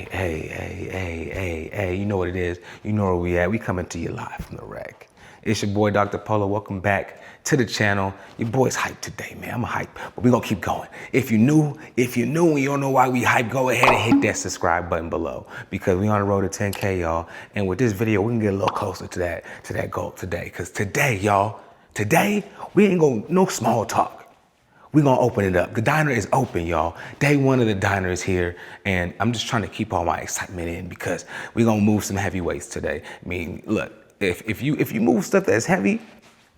Hey, you know what it is. You know where we at. We coming to you live from the wreck. It's your boy, Dr. Polo. Welcome back to the channel. Your boy's hyped today, man. I'm hyped, but we gonna keep going. If you're new and you don't know why we hyped, go ahead and hit that subscribe button below because we on the road to 10K, y'all. And with this video, we can get a little closer to that goal today. Cause today, y'all, we ain't gonna, no small talk. We're gonna open it up. The diner is open, y'all. Day one of the diner is here, and I'm just trying to keep all my excitement in because we're gonna move some heavy weights today. I mean, look, if you move stuff that's heavy,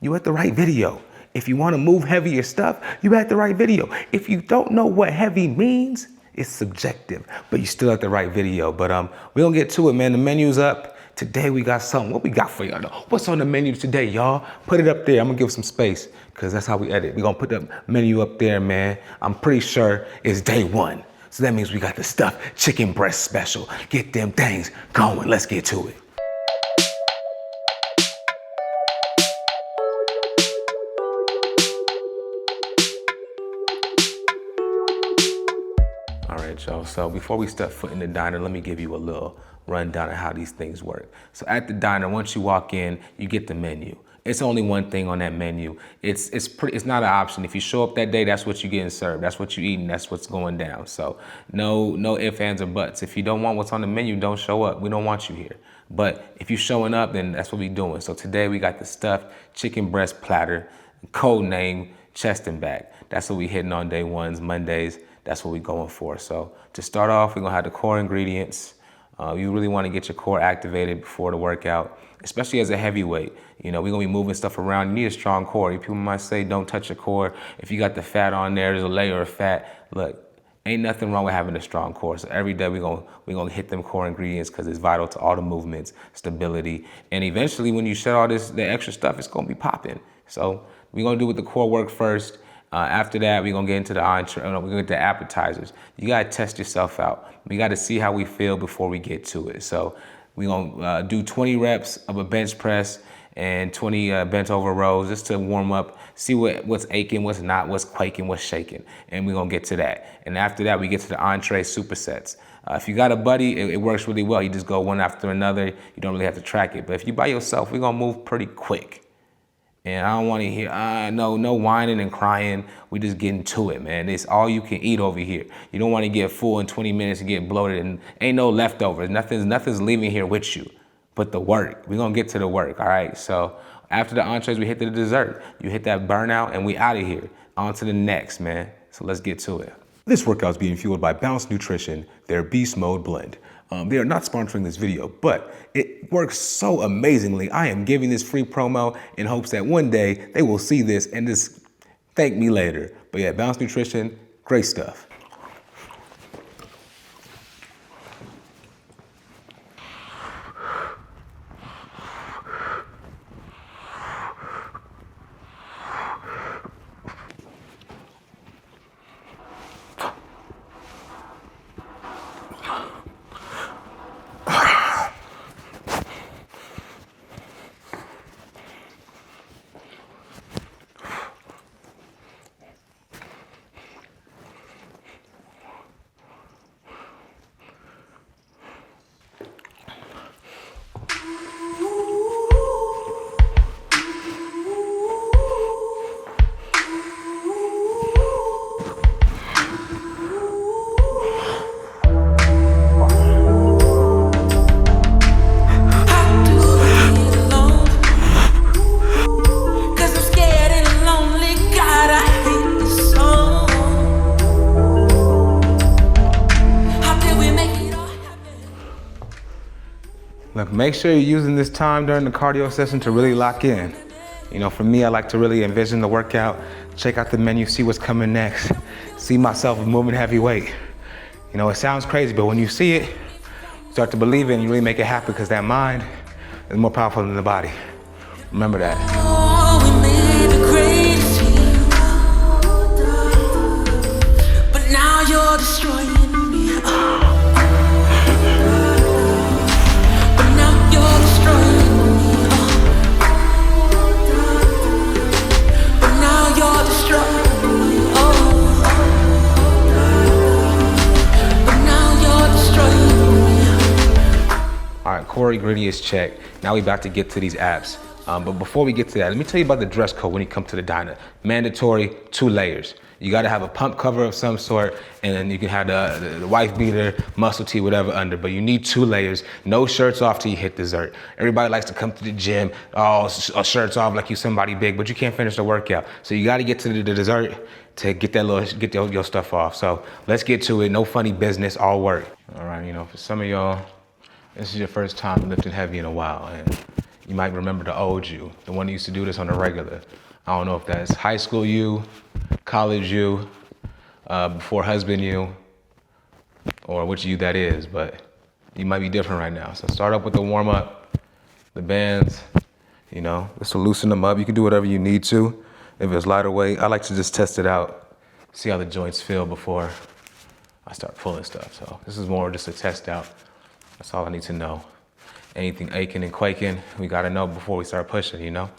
you at the right video. If you wanna move heavier stuff, you at the right video. If you don't know what heavy means, it's subjective, but you still at the right video. But we're gonna get to it, man. The menu's up. Today we got something. What we got for y'all? What's on the menu today, y'all? Put it up there. I'm gonna give some space because that's how we edit. We're gonna put the menu up there, man. I'm pretty sure it's day one. So that means we got the stuffed chicken breast special. Get them things going. Let's get to it. All right, y'all. So before we step foot in the diner, let me give you a little rundown of how these things work. So at the diner, once you walk in, you get the menu. It's only one thing on that menu. It's not an option. If you show up that day, that's what you're getting served. That's what you're eating. That's what's going down. So no ifs, ands, or buts. If you don't want what's on the menu, don't show up. We don't want you here. But if you're showing up, then that's what we're doing. So today we got the stuffed chicken breast platter, code name chest and back. That's what we hitting on day ones, Mondays. That's what we're going for. So to start off, we're gonna have the core ingredients. You really wanna get your core activated before the workout, especially as a heavyweight. You know, we're gonna be moving stuff around. You need a strong core. People might say, don't touch your core. If you got the fat on there, there's a layer of fat. Look, ain't nothing wrong with having a strong core. So every day we're gonna hit them core ingredients because it's vital to all the movements, stability. And eventually when you shed all the extra stuff, it's gonna be popping. So we're gonna do with the core work first. After that, we're gonna get into the entree. We're gonna get the appetizers. You gotta test yourself out. We gotta see how we feel before we get to it. So we're gonna do 20 reps of a bench press and 20 bent over rows just to warm up, see what's aching, what's not, what's quaking, what's shaking. And we're gonna get to that. And after that, we get to the entree supersets. If you got a buddy, it works really well. You just go one after another. You don't really have to track it. But if you by yourself, we're gonna move pretty quick. And I don't want to hear, no whining and crying. We just getting to it, man. It's all you can eat over here. You don't want to get full in 20 minutes and get bloated and ain't no leftovers. Nothing's leaving here with you but the work. We're going to get to the work, all right? So after the entrees, we hit the dessert. You hit that burnout and we out of here. On to the next, man. So let's get to it. This workout is being fueled by Balanced Nutrition, their Beast Mode blend. They are not sponsoring this video, but it works so amazingly. I am giving this free promo in hopes that one day they will see this and just thank me later. But yeah, Balanced Nutrition, great stuff. Look, make sure you're using this time during the cardio session to really lock in. You know, for me, I like to really envision the workout, check out the menu, see what's coming next, see myself moving heavy weight. You know, it sounds crazy, but when you see it, start to believe it and you really make it happen because that mind is more powerful than the body. Remember that. Oh, we made a great team, but now you're destroying me. But now you're destroying me. But now you're destroying me. But now you're destroying me. core ingredients check. Now we about to get to these apps. But before we get to that, let me tell you about the dress code when you come to the diner. Mandatory 2 layers. You gotta have a pump cover of some sort, and then you can have the wife beater, muscle tee, whatever under, but you need 2 layers. No shirts off till you hit dessert. Everybody likes to come to the gym, shirts off like you somebody big, but you can't finish the workout. So you gotta get to the dessert to get your stuff off. So let's get to it. No funny business, all work. All right, you know, for some of y'all, this is your first time lifting heavy in a while, and you might remember the old you, the one who used to do this on a regular. I don't know if that's high school you, college you, before husband you, or which you that is, but you might be different right now. So start up with the warm up, the bands, you know, just to loosen them up. You can do whatever you need to. If it's lighter weight, I like to just test it out, see how the joints feel before I start pulling stuff. So this is more just a test out. That's all I need to know. Anything aching and quaking, we gotta know before we start pushing, you know?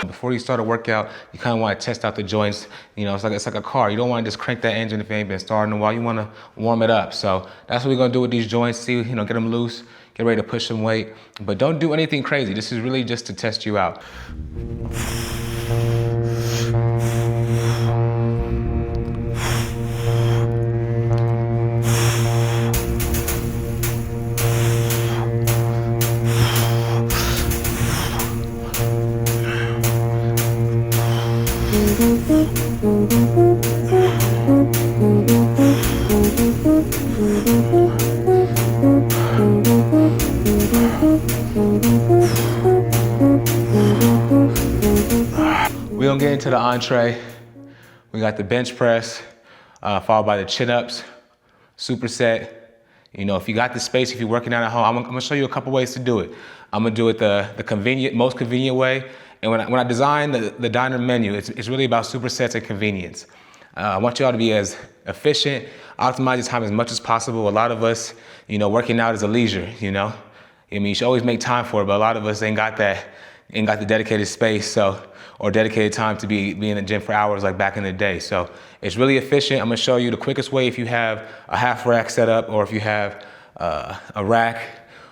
Before you start a workout, you kind of want to test out the joints. You know, it's like a car. You don't want to just crank that engine if it ain't been starting in a while. You want to warm it up. So that's what we're gonna do with these joints. See, you know, get them loose, get ready to push some weight, but don't do anything crazy. This is really just to test you out. We're gonna get into the entree. We got the bench press, followed by the chin-ups, superset. You know, if you got the space, if you're working out at home, I'm gonna show you a couple ways to do it. I'm gonna do it the most convenient way. And when I design the diner menu, it's really about supersets and convenience. I want y'all to be as efficient, optimize your time as much as possible. A lot of us, you know, working out is a leisure, you know? I mean, you should always make time for it, but a lot of us ain't got the dedicated space, or dedicated time to be in the gym for hours like back in the day. So it's really efficient. I'm gonna show you the quickest way if you have a half rack set up, or if you have a rack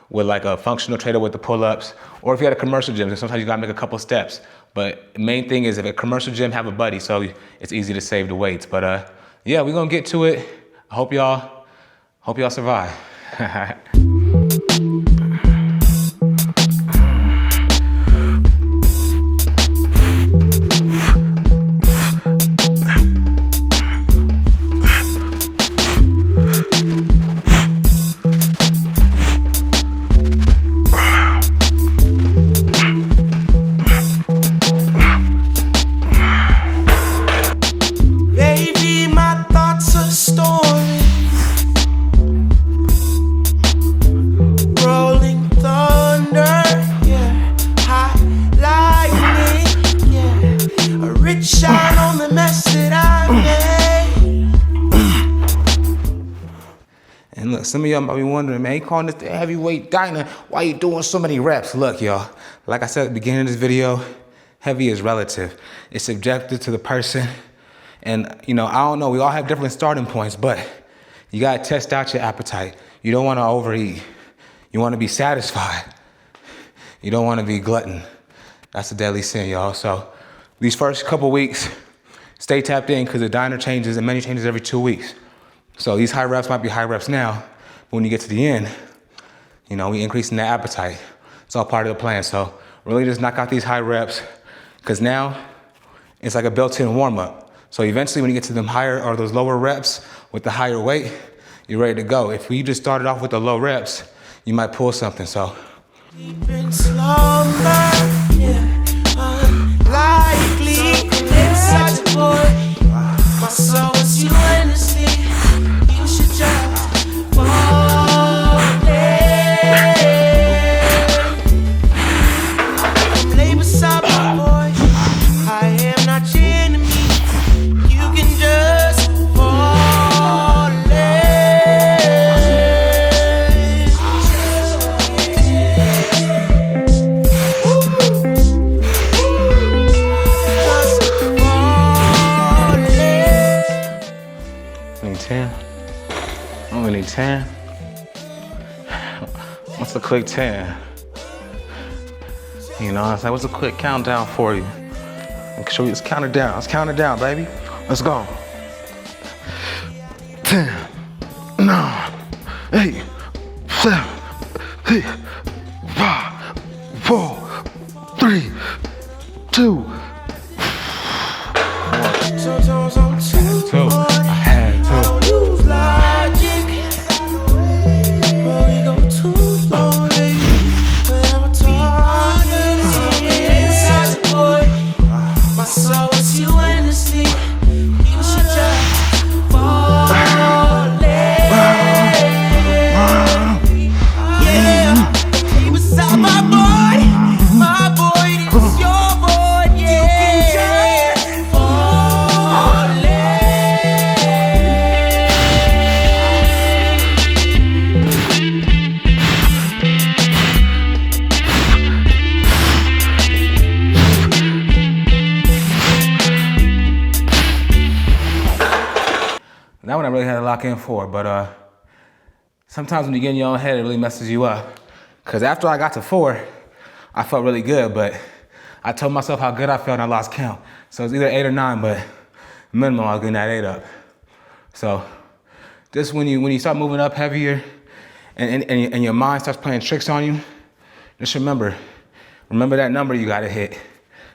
with like a functional trader with the pull-ups, or if you had a commercial gym, then sometimes you gotta make a couple steps. But the main thing is if a commercial gym have a buddy, so it's easy to save the weights. But yeah, we're gonna get to it. I hope y'all survive. Baby, my thoughts are stories, rolling thunder, yeah, high lightning, yeah, a rich shine on the mess that I made. And look, some of y'all might be wondering, man, you calling this the heavyweight diner? Why you doing so many reps? Look, y'all, like I said at the beginning of this video, heavy is relative. It's subjective to the person. And, you know, I don't know, we all have different starting points, but you gotta test out your appetite. You don't wanna overeat. You wanna be satisfied. You don't wanna be glutton. That's a deadly sin, y'all. So these first couple weeks, stay tapped in, because the diner changes and menu changes every 2 weeks. So these high reps might be high reps now, but when you get to the end, you know, we increasing that appetite. It's all part of the plan. So really just knock out these high reps, because now it's like a built-in warm-up. So eventually when you get to them higher or those lower reps with the higher weight, you're ready to go. If we just started off with the low reps, you might pull something, so. Deep in slumber, yeah, unlikely, inside the void, my soul is you endlessly, you should just fall in. What's a quick 10? You know what I'm saying? What's a quick countdown for you? Make sure we just count it down. Let's count it down, baby. Let's go. 10, 9, 8, 7, 6, 5, 4, 3, 2. Sometimes I'm too Two. I had I to. don't use logic, but we go too slowly. When I'm talking to me inside the boy, my soul is you endlessly. You should just fall in. Yeah, he was out my boy, this is your boy, yeah. Fall in. That one I really had to lock in for, but sometimes when you get in your own head, it really messes you up. Cause after I got to 4, I felt really good, but I told myself how good I felt and I lost count. So it's either 8 or 9, but minimum I was getting that 8 up. So just when you start moving up heavier and your mind starts playing tricks on you, just remember that number you gotta hit.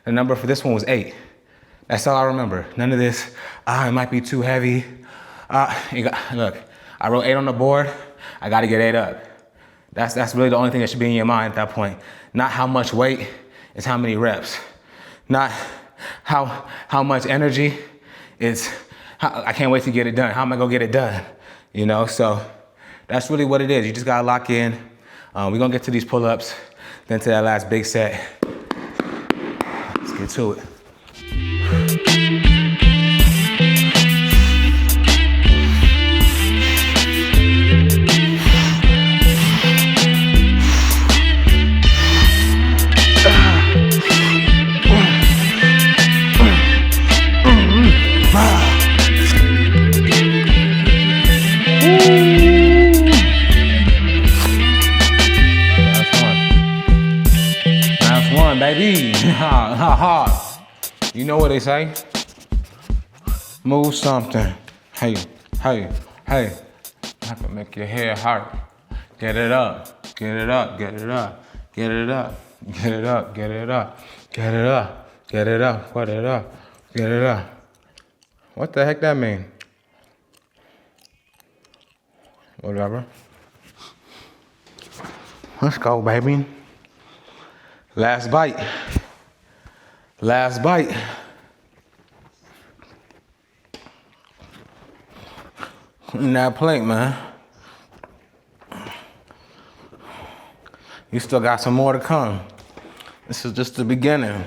The number for this one was 8. That's all I remember. None of this, it might be too heavy. Look, I wrote 8 on the board, I gotta get 8 up. That's really the only thing that should be in your mind at that point. Not how much weight, it's how many reps. Not how much energy, it's I can't wait to get it done. How am I gonna get it done? You know, so that's really what it is. You just gotta lock in. We're gonna get to these pull-ups, then to that last big set. Let's get to it. Baby, you know what they say? Move something. Hey, I can make your hair hurt. Get it up, get it up, get it up, get it up, get it up, get it up, get it up, get it up, put it up, get it up. What the heck that mean? Whatever. Let's go, baby. Last bite. Last bite. Clean that plate, man. You still got some more to come. This is just the beginning.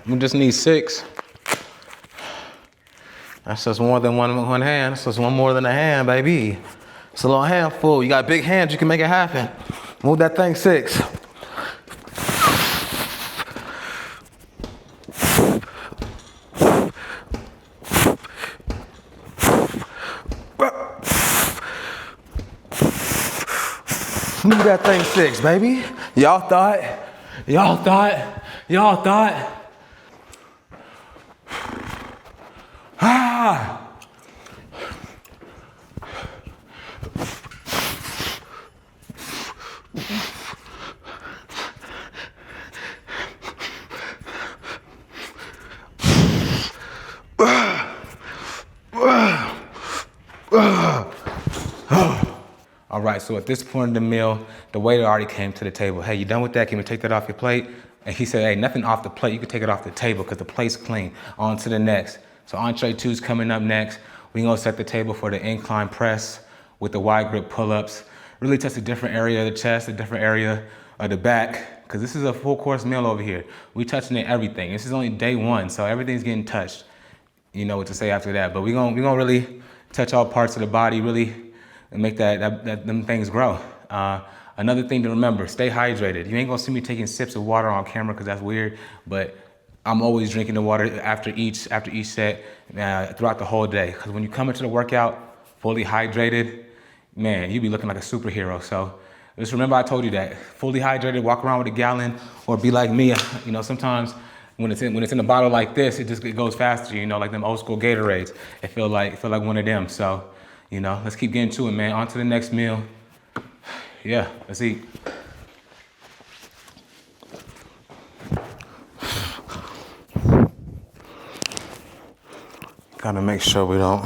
We just need 6. That's just more than one hand. That's just one more than a hand, baby. It's a little handful. You got big hands, you can make it happen. Move that thing 6. Move that thing 6, baby. Y'all thought. Ah! All right, so at this point in the meal, the waiter already came to the table. Hey, you done with that? Can we take that off your plate? And he said, hey, nothing off the plate. You can take it off the table because the plate's clean. On to the next. So entree 2 is coming up next. We're gonna set the table for the incline press with the wide grip pull-ups. Really test a different area of the chest, a different area of the back, because this is a full course meal over here. We touching it everything. This is only day 1, so everything's getting touched. You know what to say after that, but we're gonna really touch all parts of the body, really and make them things grow. Another thing to remember, stay hydrated. You ain't gonna see me taking sips of water on camera because that's weird, but I'm always drinking the water after each set throughout the whole day. Because when you come into the workout fully hydrated, man, you be looking like a superhero. So just remember I told you that. Fully hydrated, walk around with a gallon, or be like me. You know, sometimes when it's in a bottle like this, it goes faster, you know, like them old school Gatorades. It feel like one of them. So, you know, let's keep getting to it, man. On to the next meal. Yeah, let's eat. Gotta make sure we don't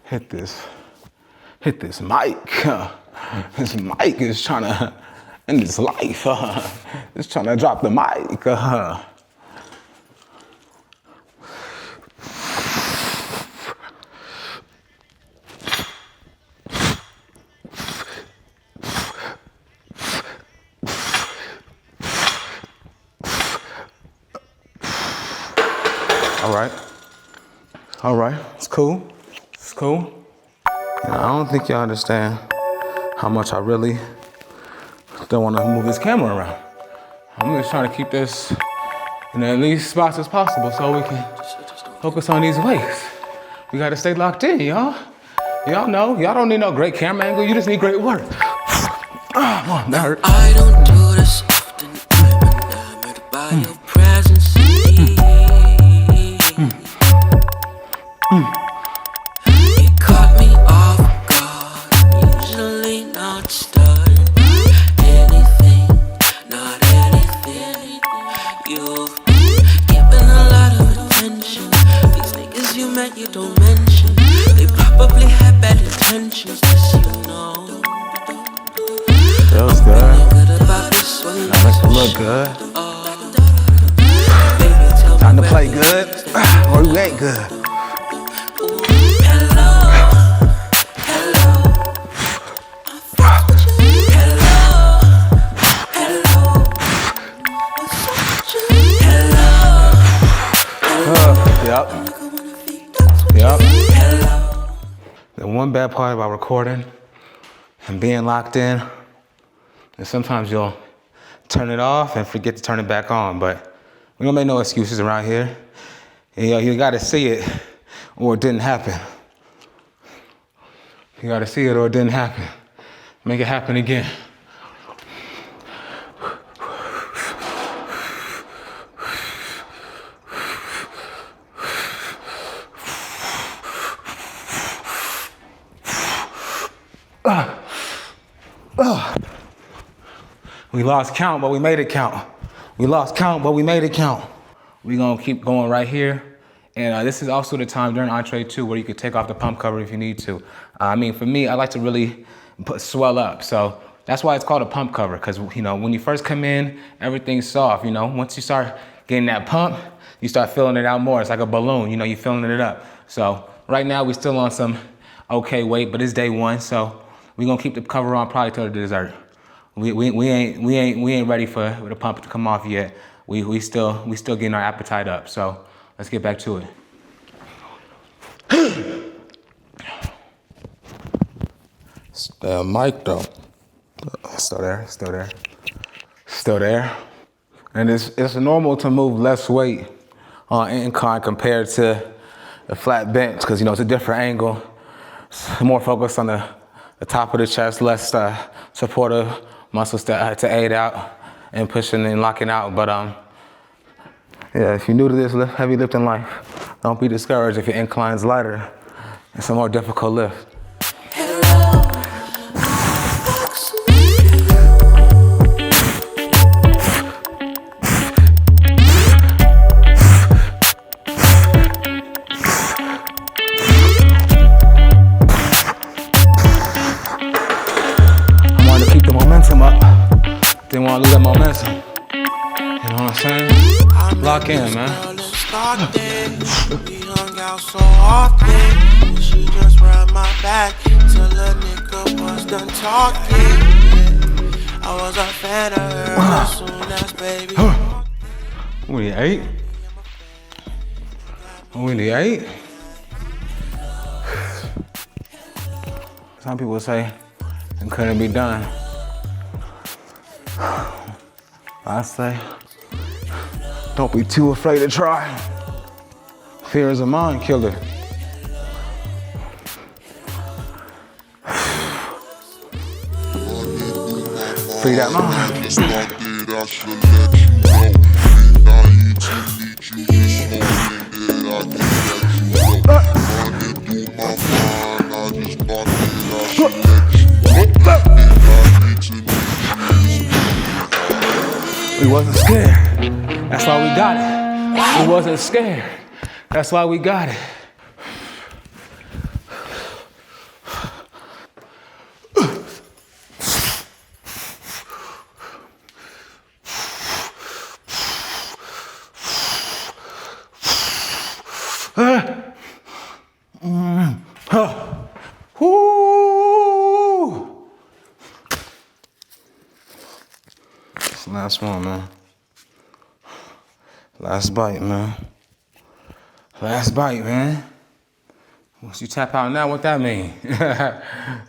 hit this mic. This mic is trying to end its life. It's trying to drop the mic. All right, it's cool. It's cool. You know, I don't think y'all understand how much I really don't want to move this camera around. I'm just trying to keep this in as least spots as possible so we can focus on these weights. We gotta stay locked in, y'all. Y'all know, y'all don't need no great camera angle, you just need great work. Oh, that hurt. I don't do this often. I'm enamored by your presence. It caught me off guard. Usually not stunned. Anything, not anything. You've given a lot of attention. These niggas you met, you don't mention. They probably had bad intentions, just you know. Feels good. That makes it look good. Time to play good, or you ain't good. Yep. The one bad part about recording and being locked in is sometimes you'll turn it off and forget to turn it back on, but we don't make no excuses around here. You gotta see it or it didn't happen. You gotta see it or it didn't happen. Make it happen again. We lost count, but we made it count. We lost count, but we made it count. We're gonna keep going right here. And this is also the time during entree too, where you could take off the pump cover if you need to. I mean, for me, I like to really swell up. So that's why it's called a pump cover. Cause you know, when you first come in, everything's soft. You know, once you start getting that pump, you start filling it out more. It's like a balloon, you know, you're filling it up. So right now we still on some okay weight, but it's day one. So we're gonna keep the cover on probably till the dessert. We ain't ready for the pump to come off yet. We still getting our appetite up. So let's get back to it. Still mic though. Still there. And it's normal to move less weight on incline compared to the flat bench because you know it's a different angle. It's more focused on the top of the chest, less supportive muscles to aid out and pushing and locking out. But yeah, if you're new to this heavy lifting life, don't be discouraged if your incline's lighter. It's a more difficult lift. Didn't want to lose that momentum. You know what I'm saying? Lock in, man. We hung out so often. She just ran my back till a nigga was done talking. I was a fan of her as soon as baby. We ate. We ate. Some people say it couldn't be done. I say, don't be too afraid to try. Fear is a mind killer. Free that mind. We wasn't scared. That's why we got it. We wasn't scared. That's why we got it. Woo! It's the last one, man. Last bite, man. Last bite, man. Once you tap out now, what that mean?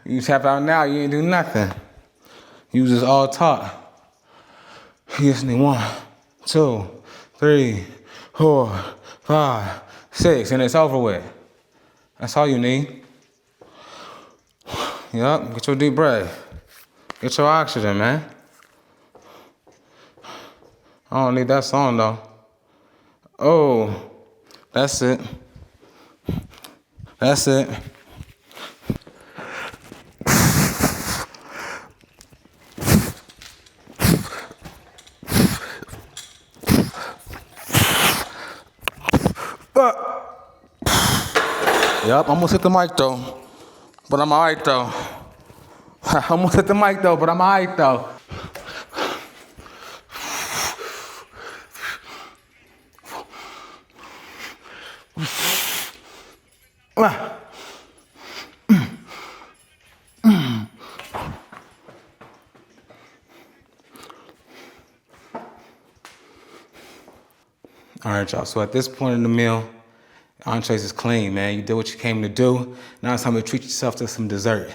You tap out now, you ain't do nothing. You just all talk. You just need 1, 2, 3, 4, 5, 6, and it's over with. That's all you need. Yup, get your deep breath. Get your oxygen, man. I don't need that song, though. Oh, that's it. That's it. Yup, almost hit the mic though. But I'm alright though. Almost hit the mic though, but I'm alright though. All right, y'all. So at this point in the meal, entrees is clean, man. You did what you came to do. Now it's time to treat yourself to some dessert.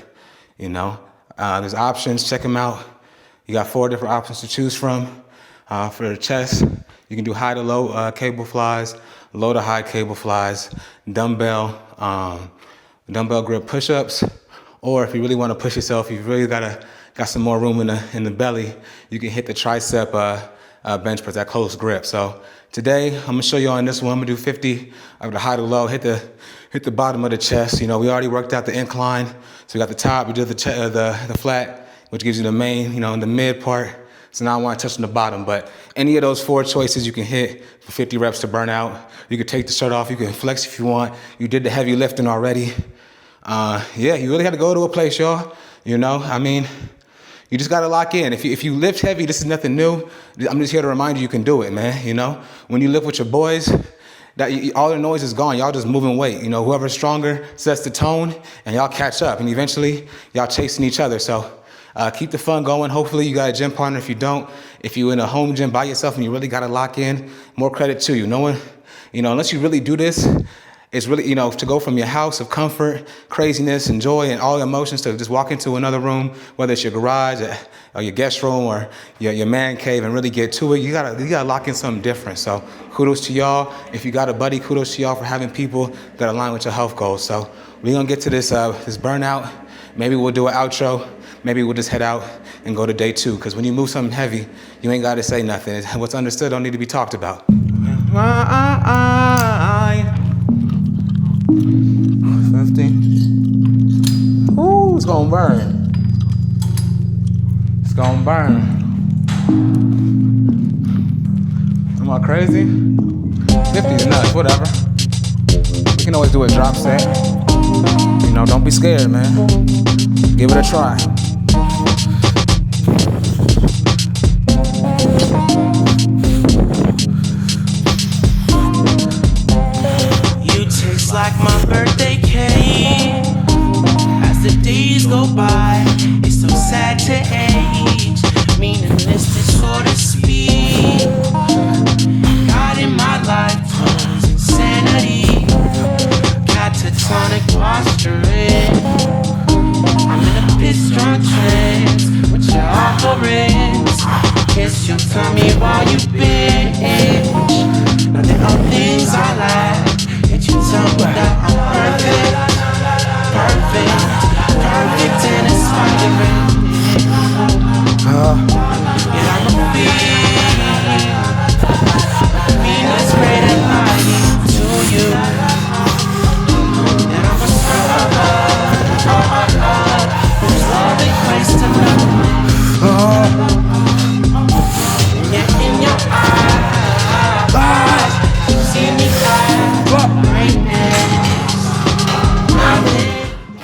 You know, there's options. Check them out. You got 4 different options to choose from. For the chest, you can do high to low cable flies, low to high cable flies, dumbbell grip push-ups, or if you really want to push yourself, you really got some more room in the belly, you can hit the tricep bench press, that close grip. So today, I'm gonna show you on this one. I'm gonna do 50 of the high to low, hit the bottom of the chest. You know, we already worked out the incline. So we got the top, we did the flat, which gives you the main, you know, in the mid part. So now I want to touch on the bottom, but any of those 4 choices you can hit for 50 reps to burn out. You can take the shirt off, you can flex if you want. You did the heavy lifting already. Yeah, you really had to go to a place, y'all. You know, I mean, you just gotta lock in. If you lift heavy, this is nothing new. I'm just here to remind you you can do it, man. You know, when you lift with your boys, all the noise is gone. Y'all just moving weight. You know, whoever's stronger sets the tone, and y'all catch up. And eventually, y'all chasing each other. So keep the fun going. Hopefully, you got a gym partner. If you don't, if you're in a home gym by yourself and you really gotta lock in, more credit to you. No one, you know, unless you really do this, it's really, you know, to go from your house of comfort, craziness, and joy, and all emotions to just walk into another room, whether it's your garage or your guest room or your man cave, and really get to it. You gotta lock in something different. So kudos to y'all. If you got a buddy, kudos to y'all for having people that align with your health goals. So we're gonna get to this burnout. Maybe we'll do an outro. Maybe we'll just head out and go to day 2. Because when you move something heavy, you ain't gotta say nothing. What's understood don't need to be talked about. 50. Ooh, it's gonna burn. It's gonna burn. Am I crazy? 50 is nuts, whatever. We can always do a drop set. You know, don't be scared, man. Give it a try. Like my birthday cake. As the days go by, it's so sad to age. Meaningless, so to speak. God in my life turns insanity. Catatonic posturing. I'm in a pit-strong trance with your offerings. Kiss your tummy while you bitch. Now there are things I like. You tell me that I'm perfect in a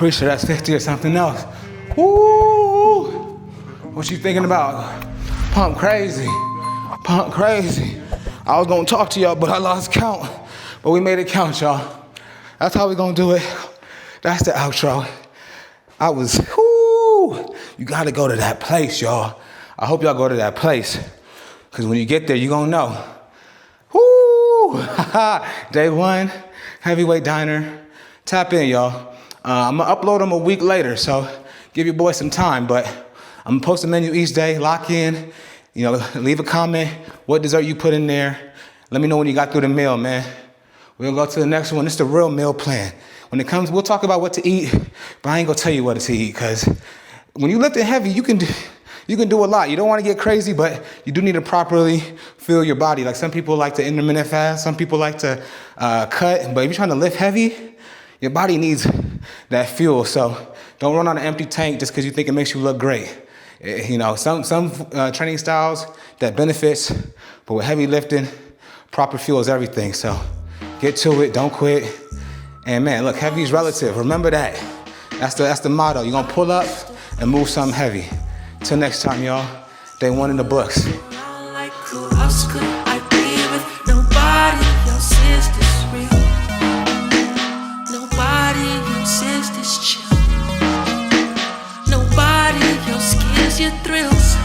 pretty sure that's 50 or something else. Woo! What you thinking about? Pump crazy. Pump crazy. I was gonna talk to y'all, but I lost count. But we made it count, y'all. That's how we gonna do it. That's the outro. You gotta go to that place, y'all. I hope y'all go to that place. Cause when you get there, you gonna know. Day one, Heavyweight Diner. Tap in, y'all. I'm gonna upload them a week later, so give your boy some time, but I'm gonna post a menu each day, lock in, leave a comment, what dessert you put in there. Let me know when you got through the meal, man. We'll go to the next one. It's the real meal plan. When it comes, we'll talk about what to eat, but I ain't gonna tell you what to eat, because when you lift it heavy, you can do a lot. You don't want to get crazy, but you do need to properly fuel your body. Like some people like to intermittent fast, some people like to cut, but if you're trying to lift heavy, your body needs that fuel. So don't run on an empty tank just because you think it makes you look great. Some training styles that benefits, but with heavy lifting, proper fuel is everything. So get to it, don't quit. And man, look, heavy is relative. Remember that. That's the motto. You're gonna pull up and move something heavy. Till next time, y'all. Day one in the books. Like who else could I be with? Nobody else is this real. Nobody else is this chill. Nobody else gives you thrills.